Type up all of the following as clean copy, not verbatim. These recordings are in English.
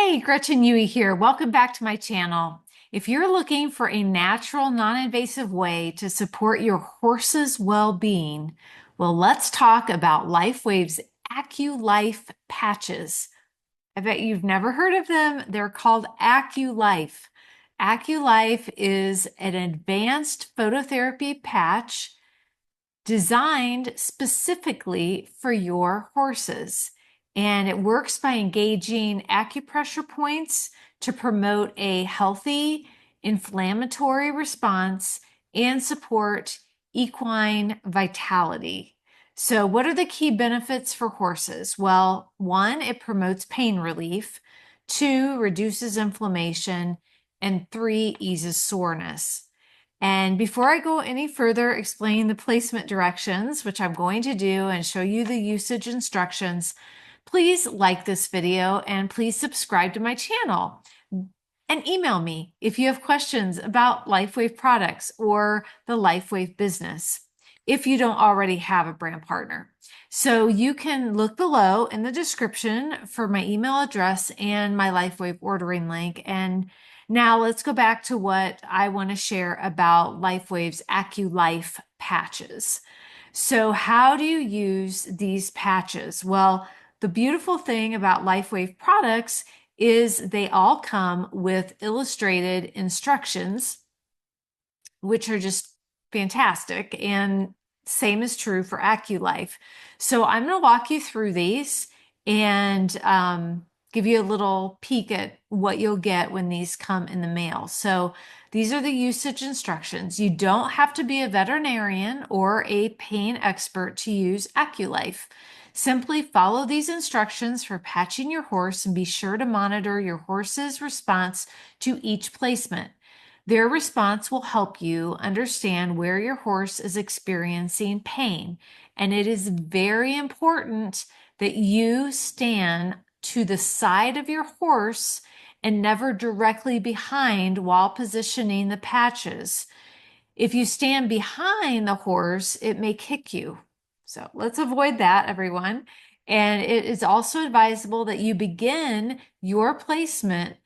Hey, Gretchen Yui here. Welcome back to my channel. If you're looking for a natural, non-invasive way to support your horse's well-being, well, let's talk about LifeWave's AcuLife Patches. I bet you've never heard of them. They're called AcuLife. AcuLife is an advanced phototherapy patch designed specifically for your horses. And it works by engaging acupressure points to promote a healthy inflammatory response and support equine vitality. So, what are the key benefits for horses? Well, one, it promotes pain relief. Two, reduces inflammation. And three, eases soreness. And before I go any further explaining the placement directions, which I'm going to do and show you the usage instructions, please like this video and please subscribe to my channel and email me if you have questions about LifeWave products or the LifeWave business if you don't already have a brand partner. So you can look below in the description for my email address and my LifeWave ordering link. And now let's go back to what I want to share about LifeWave's AcuLife patches. So how do you use these patches? Well, the beautiful thing about LifeWave products is they all come with illustrated instructions, which are just fantastic. And same is true for AcuLife. So I'm going to walk you through these and give you a little peek at what you'll get when these come in the mail. So these are the usage instructions. You don't have to be a veterinarian or a pain expert to use AcuLife. Simply follow these instructions for patching your horse and be sure to monitor your horse's response to each placement. Their response will help you understand where your horse is experiencing pain. And it is very important that you stand to the side of your horse and never directly behind while positioning the patches. If you stand behind the horse, it may kick you. So let's avoid that, everyone. And it is also advisable that you begin your placement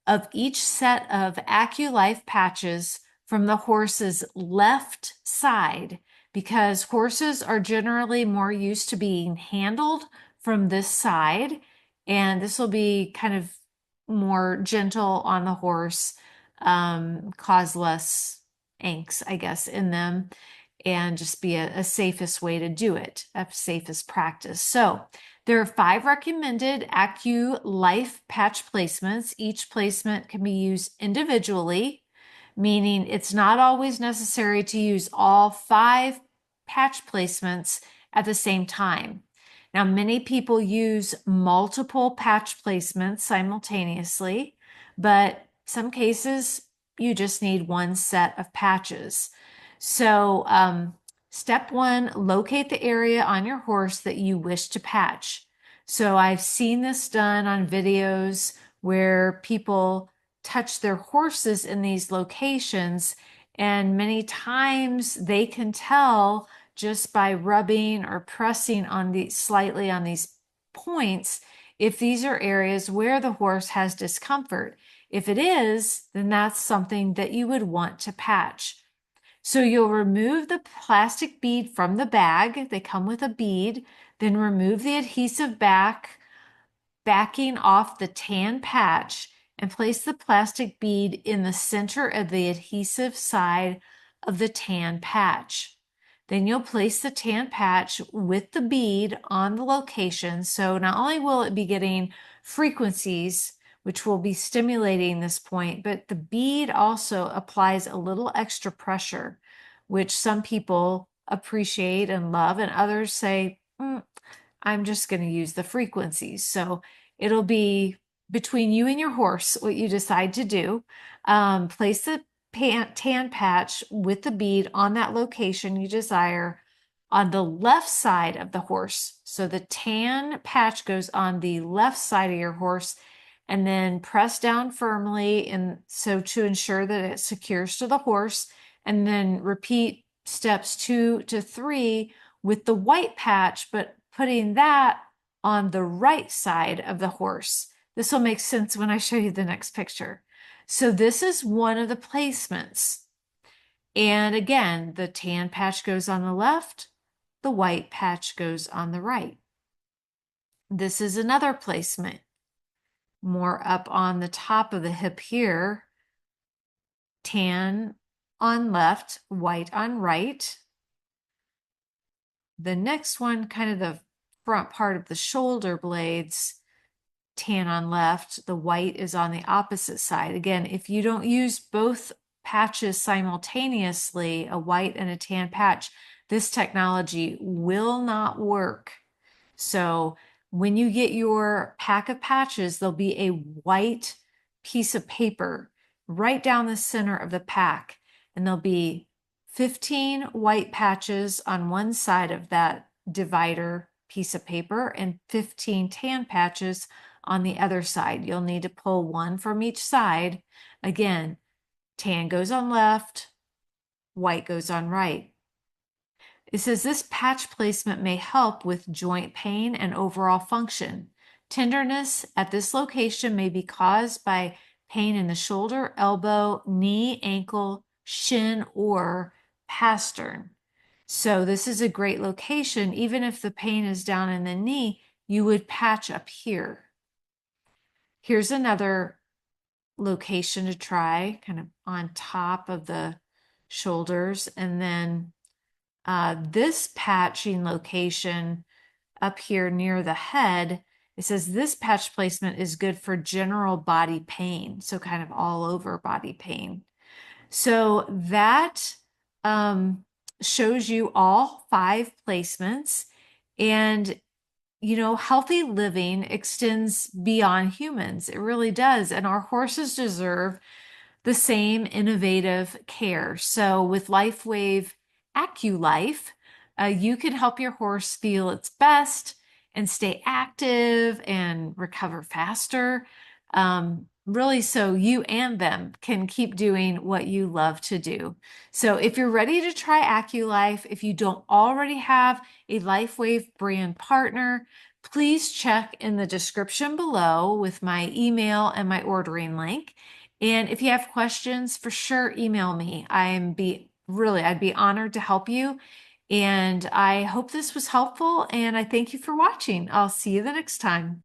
of each set of AcuLife patches from the horse's left side, because horses are generally more used to being handled from this side, and this will be kind of more gentle on the horse, cause less angst, I guess, in them, and just be a safest way to do it, a safest practice. So there are 5 recommended AcuLife patch placements. Each placement can be used individually, meaning it's not always necessary to use all 5 patch placements at the same time. Now, many people use multiple patch placements simultaneously, but some cases you just need one set of patches. So, step 1, locate the area on your horse that you wish to patch. So I've seen this done on videos where people touch their horses in these locations, and many times they can tell just by rubbing or pressing on the slightly on these points if these are areas where the horse has discomfort. If it is, then that's something that you would want to patch. So you'll remove the plastic bead from the bag. They come with a bead. Then remove the adhesive backing off the tan patch and place the plastic bead in the center of the adhesive side of the tan patch. Then you'll place the tan patch with the bead on the location. So not only will it be getting frequencies, which will be stimulating this point, but the bead also applies a little extra pressure, which some people appreciate and love, and others say, I'm just going to use the frequencies. So it'll be between you and your horse what you decide to do. Place the tan patch with the bead on that location you desire on the left side of the horse. So the tan patch goes on the left side of your horse, and then press down firmly, and so to ensure that it secures to the horse, and then repeat steps 2 to 3 with the white patch, but putting that on the right side of the horse. This will make sense when I show you the next picture. So this is one of the placements. And again, the tan patch goes on the left, the white patch goes on the right. This is another placement, more up on the top of the hip here, tan on left, white on right. The next one, kind of the front part of the shoulder blades, tan on left, the white is on the opposite side. Again, if you don't use both patches simultaneously, a white and a tan patch, this technology will not work. So when you get your pack of patches, there'll be a white piece of paper right down the center of the pack, and there'll be 15 white patches on one side of that divider piece of paper and 15 tan patches on the other side. You'll need to pull one from each side. Again, tan goes on left, white goes on right. It says this patch placement may help with joint pain and overall function. Tenderness at this location may be caused by pain in the shoulder, elbow, knee, ankle, shin, or pastern. So this is a great location. Even if the pain is down in the knee, you would patch up here. Here's another location to try, kind of on top of the shoulders, and then this patching location up here near the head, it says this patch placement is good for general body pain, so kind of all over body pain. So that shows you all 5 placements. And you know, healthy living extends beyond humans. It really does. And our horses deserve the same innovative care. So with LifeWave AcuLife, you can help your horse feel its best and stay active and recover faster. Really, so you and them can keep doing what you love to do. So if you're ready to try AcuLife, if you don't already have a LifeWave brand partner, please check in the description below with my email and my ordering link. And if you have questions, for sure, email me. I'd be honored to help you. And I hope this was helpful, and I thank you for watching. I'll see you the next time.